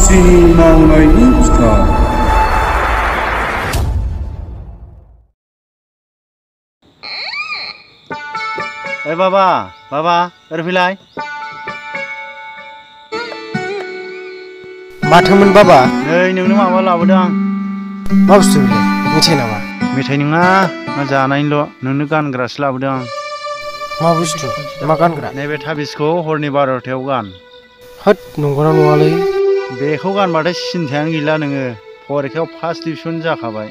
Mansini maonaini Bwswn. बाबा ओरै फैलाय माथोमोन बाबा नै नोंनो माबा लाबोदों आं मा बुस्थु बेलाय मेथाइ नामा मेथाइ नङा मा जानायनिल' नोंनो गानग्रासो लाबोदों आं मा बुस्थु मा गानग्रा नैबे थाबिसखौ हरनि 12थायाव गान होद नंगौना नङालै बेखौ गानबाथाय सिन्थायानो गैला नोङो फरिखायाव फार्स्ट डिभिजन जाखाबाय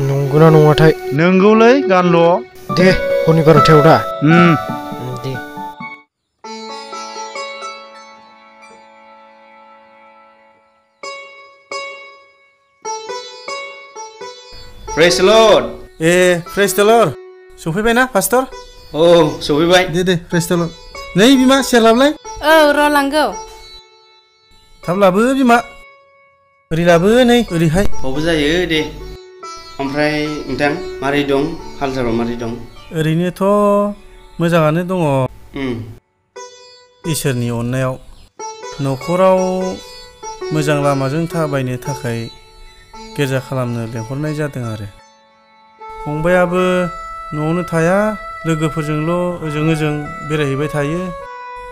नंगौना नङाथाय नंगौलै गानल' दे हरनि 12थायाव दा दे प्रेज लर्ड प्रेज द लर्ड सफैबाय ना पास्टर औ सफैबाय दे प्रेज द लर्ड नै बिमा सेर लाबलाय औ र' लांगौ थाब लाबो बिमा ओरै लाबो नै ओरैहाय बावबो जायो दे ओमफ्राय नोंथां मारै दं हाल-साला मारै दं ओरैनोथ' मोजाङानो दङ इसोरनि अननायाव न'खराव मोजां लामाजों थाबायनो थाखाय गिर्जा खालामनो लेंहरनाय जादों आरो फंबायाबो न'आवनो थाया लोगोफोरजोंल' ओजों बेरायहैबाय थायो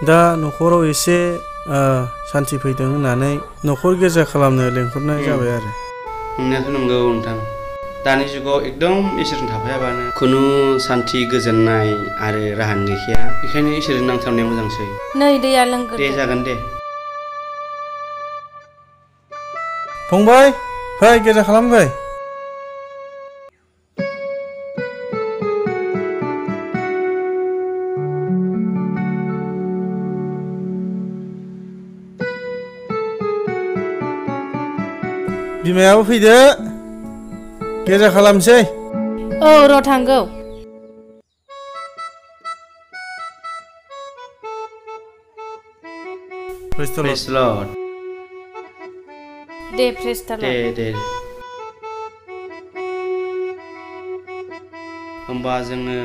दा न'खराव एसे सान्थि फैदों होननानै न'खर गिर्जा खालामनो लेंहरनाय जाबाय आरो नंनायाथ' नंगौ नोंथां दानि जुगाव एकदम इसोरजों थाफायाबानो खुनु सान्थि गोजोननाय आरो राहा गैखाया बेखायनो इसोरजों नांथाबनाया मोजांसै नै दैया लोंगोन दे जागोन दे फंबाय फै गिर्जा खालामबाय बिमायाबो फैदो गिर्जा खालामसै औ र' थांगौ प्रेज लर्ड दे प्रेज द लर्ड दे होमबा जोङो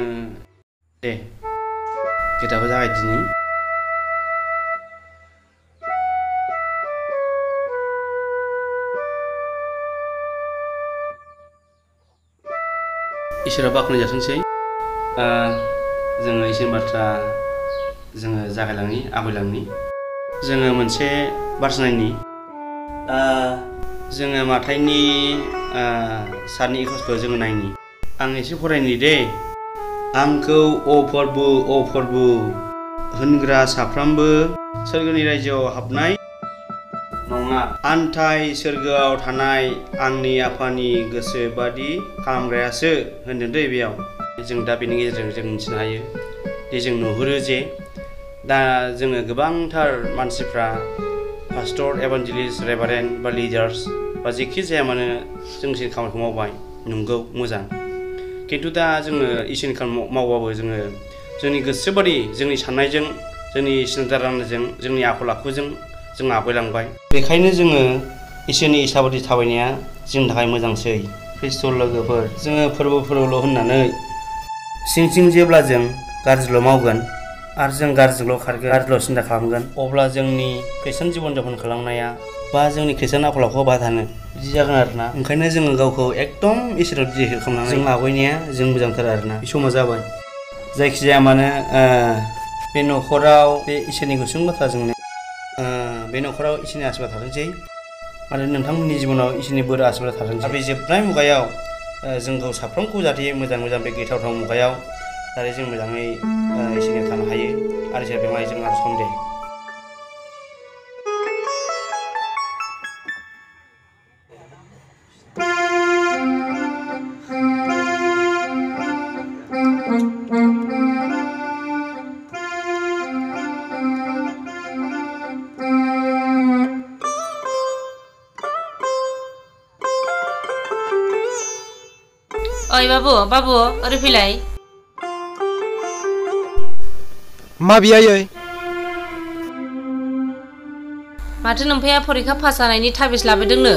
दे खोथाखौ जागायदिनि इसोरा बाख्नाय जाथोंसै जोङो इसोरनि बाथ्रा जोङो जागायलांनि आवगायलांनि जोङो मोनसे बाथ्रा नायनि जोङो माथाइनि 7:21 जोङो नायनि आं एसे फरायनि दे आंखौ अ फोरबु होनग्रा साफ्रोमबो सोरगोनि रायजोआव हाबनाय नङा आन्थाय सोरगोआव थानाय आंनि आफानि गोसो बादि खालामग्रायासो होनदों दै बेयाव जों दा बेनि गेजेरजों जों मिथिनो हायो जे जों नुहुरो जे दा जोङो गोबांथार मानसिफ्रा पास्टर एभान्जेलिस्ट रेभारेन्ड बा लिडार्स बा जेखि जाया मानो जोंनि खामानिखौ मावबाय नंगौ मोजां खिन्थु दा जोङो इसोरनि खामानि मावबाबो जोङो जोंनि गोसोबादि जोंनि साननायजों जोंनि सिन्था राननायजों जोंनि आखल आखुजों जों आवगायलांबाय बेखायनो जोङो इसोरनि इसा बादि थाबायनाया जोंनि थाखाय मोजांसै ख्रिस्ट' लोगोफोर जोङो फोरबोल' होननानै सिं जेब्ला जों गाज्रिल' मावगोन आरो जों गाज्रिल' खारगोन गाज्रिल' सिन्था खालामगोन अब्ला जोंनि खृष्टान जीवन जापन खालामनाया बा जोंनि खृष्टान आखल आखुआ बाहा थानो बिदि जागोन आरोना ओंखायनो जोङो गावखौ एकदम इसोराव दिदे खालामनानै जों आवगायनाया जों मोजांथार आरोना बे समा जाबाय जायखिजाया मानो बे न'खराव बे इसोरनि गुसुं बाथ्रा जोंनो बे न'खराव इसोरनि आशीर्बाद थाथोंसै आरो नोंथांमोननि जिबनाव इसोरनि बोर आशीर्बाद थाथोंसै बे जोबनाय मुगायाव जोंखौ साफ्रोमखौ जाहाथे मोजां बे गिथावथाव मुगायाव जाहाथे जों मोजाङै इसोरनियाव थानो हायो आरो इसोर बेमाय जों आरो सम दे ओइ बाबु ओरै फैलाय मा बियायै माथो नोमफाया फरिखा पास जानायनि थाबिस लाबोदोंनो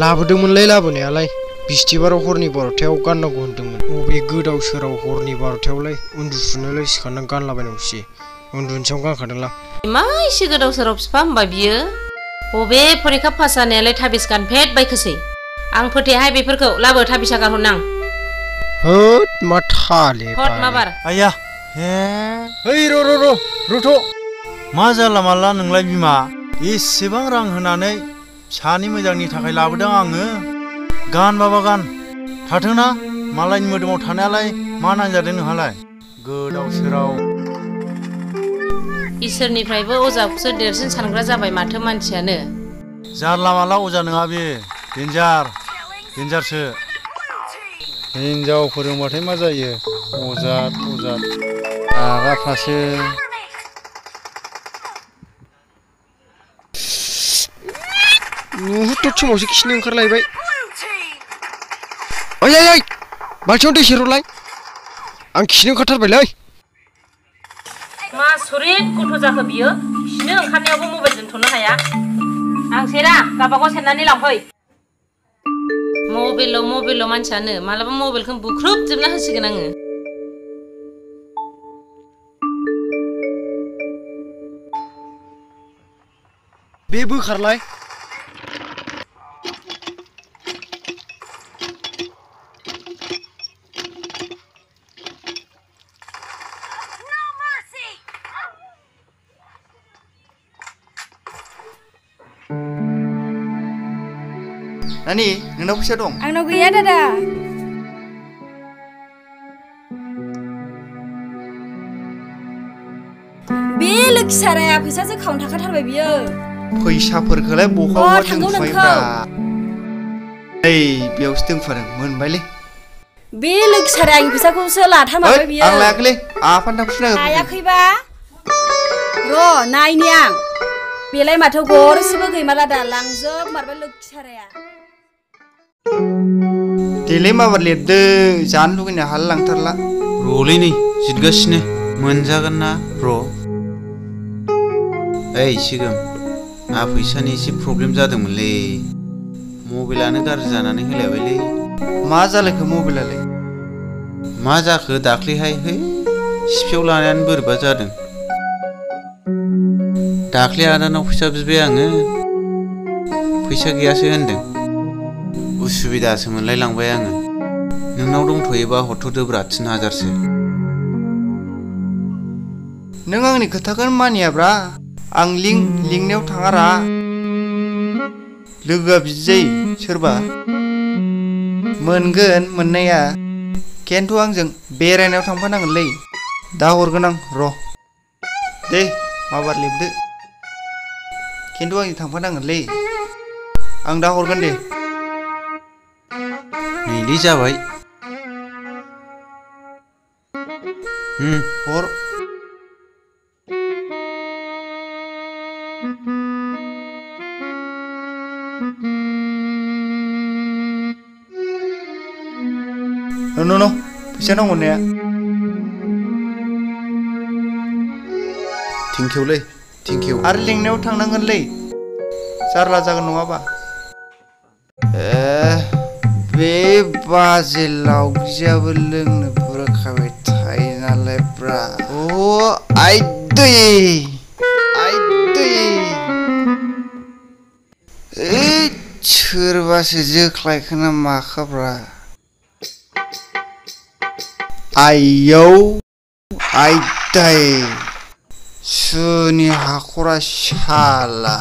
लाबोदोंमोनलाय लाबोनायालाय बिस्थिबाराव हरनि 12थायाव गाननांगौ होनदोंमोन बबे गोदाव सोराव हरनि 12थायावलाय उन्दुफुनोलाय सिखारनानै गानलाबायनांगौसै उन्दुनोसैयाव गानखादोंलां मा एसे गोदाव सोराव बिफा होमबा बियो बबे फरिखा पास जानायालाय थाबिस गानफेट बायखोसै आं फोथायाहाय बेफोरखौ लाबो थाबिसा गारहरनां होद मा थाले हट माबार आया हे ओइ रथ' मा जाला माला नोंलाय बिमा एसेबां रां होनानै फिसानि मोजांनि थाखाय लाबोदों आङो गान बाबा गान थाथोंना मालायनि मोदोमाव थानायालाय मा नांजादों नोंहालाय गोदाव सोराव इसोरनिफ्रायबो अजाखौसो देरसिन सानग्रा जाबाय माथो मानसियानो जारला माला अजा नङा बे देन्जारसो हिनजाव फोरोंबाथाय मा जायो अजात आगाफ्रासो नुहुरथ' समावसो खिनो ओंखारलायबाय ओइ बाल्थिङाव दै सेरहरलाय आं खिनो ओंखारथारबायलै मा सरित गथ' जाखो बियो खिनो ओंखारनायावबो मबाइल दोनथ'नो हाया आं सेरा गावबागाव सेरनानै लांफै मबाइल मानसियानो मालाबा मबाइलखौ बुख्रुबजोबना होसिगोन आङो बे बोखारलाय नानि नोंनाव फैसा दं आंनाव गैया दादा बे लोखि साराया फैसासो खावनो थाखाथारबाय बियो फैसाफोरखौलाय बहा दोनखुमायोब्रा ओइ बेयावसो दोनखुमादों मोनबायलै बे लोखि साराया आंनि फैसाखौसो लाथारमारबाय बियो आं लायाखैलै आफान्थाखौसो लायाखैबा र' नायनि आं बेलाय माथो गरसेबो गैमाला दा लांजोबमारबाय लोखि साराया देलै माबार लिरदों जानो लुगैनो हाला लांथारला र'लै नै जिदगासिनो मोनजागोन ना र' ओइ सिगोम आहा फैसानि एसे प्रब्लेम जादोंमोनलै मबाइलानो गाज्रि जानानै होलायबायलै मा जालायखो मबाइलालाय मा जाखो दाख्लैहाय है सिफियाव लानायानो बोरैबा जादों दाख्लै आदानाव फैसा बिबाय आङो फैसा गैयासो होनदों उसुबिदासो मोनलाय लांबाय आङो नोंनाव दंथ'योबा हरथ'दोब्रा 3000सो नों आंनि खोथाखौनो मानियाब्रा आं लिंनायाव थाङारा लोगोआ बिदि जायो सोरबा मोनगोन मोननाया खिन्थु आंजों बेरायनायाव थांफानांगोनलै दा हरगोन आं र' दे माबार लिरदो खिन्थु आंजों थांफानांगोनलै आं दा हरगोन दे नैलै जाबाय हर न फैसा नांगौ होननाया थेंकिउ आरो लिंनायाव थांनांगोनलै जारला जागोन नङाबा बे बाजे लावगियाबो लोंनो बुरखाबाय थायो नालाय ब्रा आइदै सोरबासो जोख्लायखोना माखाब्रा आयौ आइदै सुनि हाखरा साला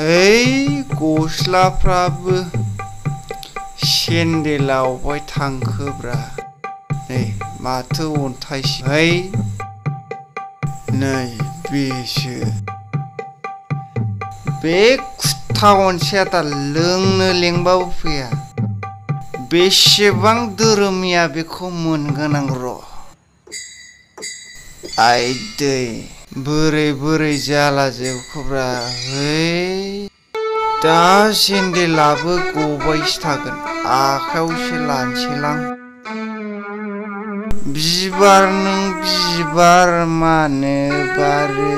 ओइ गस्लाफ्राबो सेन्देलावबाय थांखोब्रा नै माथो अन्थाइसो ओइ नै बेसो बे कुत्ता गनसेया दा लोंनो लेंबाबो फैया बेसेबां धोरोमिया बेखौ मोनगोन आं र' आइदै बोरै जाला जोबखोब्रा है दा सेन्देलाबो गबायसो थागोन आखायावसो लानोसैलां बिबार नों बिबार मानो बारो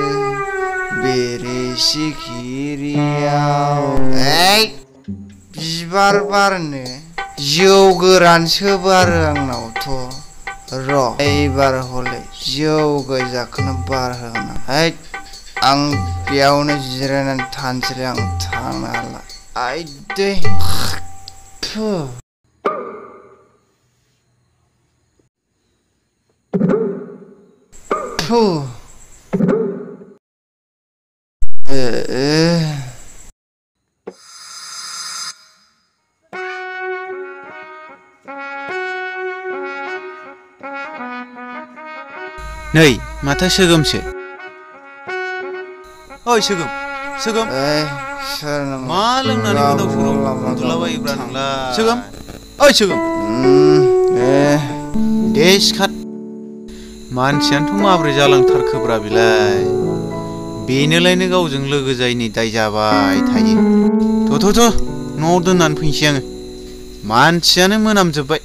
बेरे सिखिरियाव बिबार बारनो जौ गोरानसो बारो आंनावथ' र' एबार हले जौ गोजाखौनो बार होगोन आं बेयावनो जिरायनानै थानोसै आं थांनो हाला आइदै नै माथो सोगोमसो ओइ सोगोम सोगोम मा लोंनानै गोदाव सोराव उन्दुलाबायोब्रा नोंलाय सोगोम ओइ सोगोम दे सिखार मानसियानोथ' माब्रै जालांथारखोब्रा बेलाय बेनोलायनो गावजों लोगो जायिनि दाय जाबाय थायो थ' न'आव दोननानै फैनोसै आङो मानसियानो मोनामजोब्बाय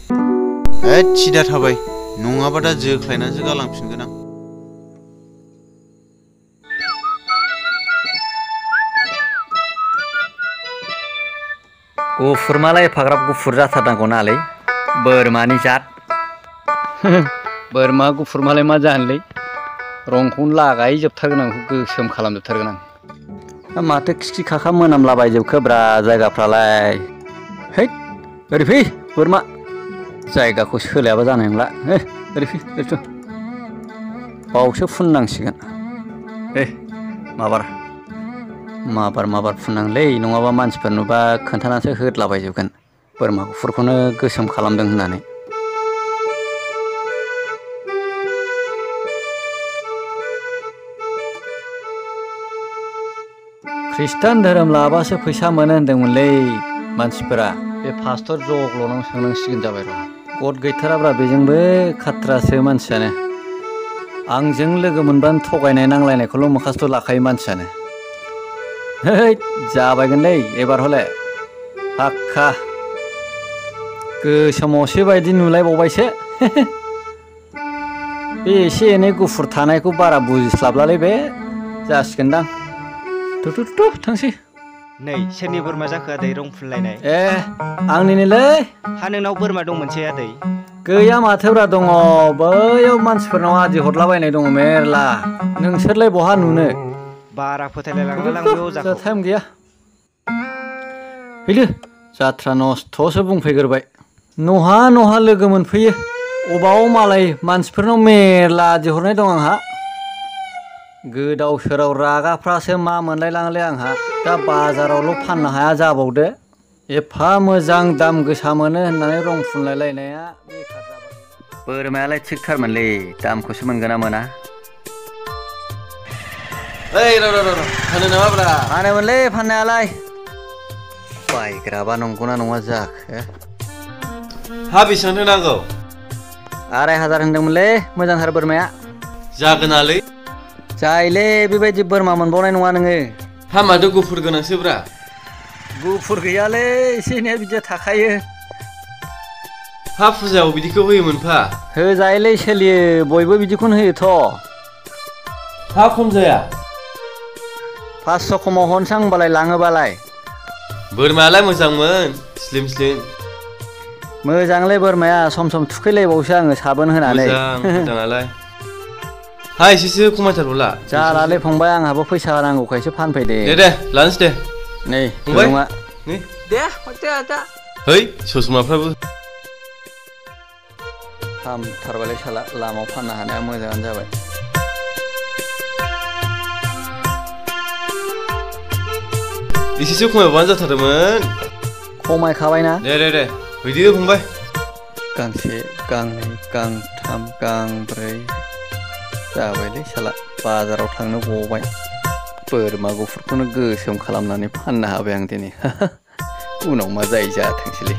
होद सिदा थाबाय नङाबा दा जोख्लायनानैसो गालांफिनगोन आं गुफुर मालाय एफाग्राब गुफुर जाथारनांगौ नालै बोरमानि जात बोरमा गुफुर मालाय मा जानोलै रंखौनो लागायजोबथारगोन आं गोसोम खालामजोबथारगोन आं माथो खिखि खाखा मोनामलाबायजोबखोब्रा जायगाफ्रालाय है ओरै फै बोरमा जायगाखौ सोलायाबा जानाय नंला ओरै फै ओरै बावसो फुननांसिगोन माबार फुननांलै नङाबा मानसिफोर नुबा खोन्थानानैसो होदलाबायजोबगोन बोरमा गुफुरखौनो गोसोम खालामदों होननानै ख्रिस्टान धोरोम लाबासो फैसा मोनो होनदोंमोनलै मानसिफोरा बे पास्टर जग्ल'नाव सोंनांसिगोन जाबाय र' गद गैथाराब्रा बेजोंबो खाथ्रासो मानसियानो आंजों लोगो मोनबानो थगायनाय नांलायनायखौल' मोखासथ' लाखायो मानसियानो है जाबायगोनलै एबार हले फाक्का गोसोम असे बायदि नुलायबावबायसो बे एसे एनै गुफुर थानायखौ बारा बुजिस्लाबलालै बे जासिगोनदां थ' थांसै नै सोरनि बोरमा जाखो आदै रं फुनलायनाय आंनिनोलै हा नोंनाव बोरमा दं मोनसे आदै गैया माथोब्रा दङ बैयाव मानसिफोरनाव आदि हरलाबायनाय दङ मेरला नोंसोरलाय बहा नुनो बारा फोथायलायलांला लां बेयाव जाखौ टाइम गैया फैदो जात्रा नस्थ'सो बुंफैग्रोबाय नहा लोगो मोनफैयो अबाव मालाय मानसिफोरनाव मेरला आदि हरनाय दं आंहा गोदाव सोराव रागाफ्रासो मा मोनलायलाङोलै आंहा दा बाजारावल' फाननो हाया जाबावदो एफा मोजां दाम गोसा मोनो होननानै रं फुनलायलायनाया बेखार जाबाय बोरमायालाय थिगथारमोनलै दामखौसो मोनगोन ना मोना ओइ र' फानो नामाब्रा फानोमोनलै फाननायालाय बायग्राबा नंगौना नङा जाखो हा बेसेबांथो नांगौ 2500 होनदोंमोनलै मोजांथार बोरमाया जागोनालै जायलै बेबायदि बोरमा मोनबावनाय नङा नोङो हा माथो गुफुर गोनांसोब्रा गुफुर गैयालै एसे एनै बिदिया थाखायो हा फुजायाव बिदिखौ होयोमोनफा होजायोलै सोलियो बयबो बिदिखौनो होयोथ' हा खम जाया 500 खमाव हरनोसै आं होनबालाय लाङोबालाय बोरमायालाय मोजांमोन स्लिम मोजांलै बोरमाया सम थुखैलायबावसो आङो साबोन होनानै मोजाङालाय हा एसेसो खमायथारबोला जालालै फंबाय आंहाबो फैसा नांगौखायसो फानफैदे दे लानोसै दे नै फंबाय दे हरदो आदा है ससमाफ्राबो हामथारबायलै साला लामायाव फाननो हानाया मोजाङानो जाबाय एसेसो खमायबानो जाथारदोंमोन खमायखाबायना दे हैदो फंबाय गांसे गांनै गांथाम गांब्रै जाबायलै साला बाजाराव थांनो गबाय बोरमा गुफुरखौनो गोसोम खालामनानै फाननो हाबाय आं दिनै उनाव मा जायो जाथोंसैलै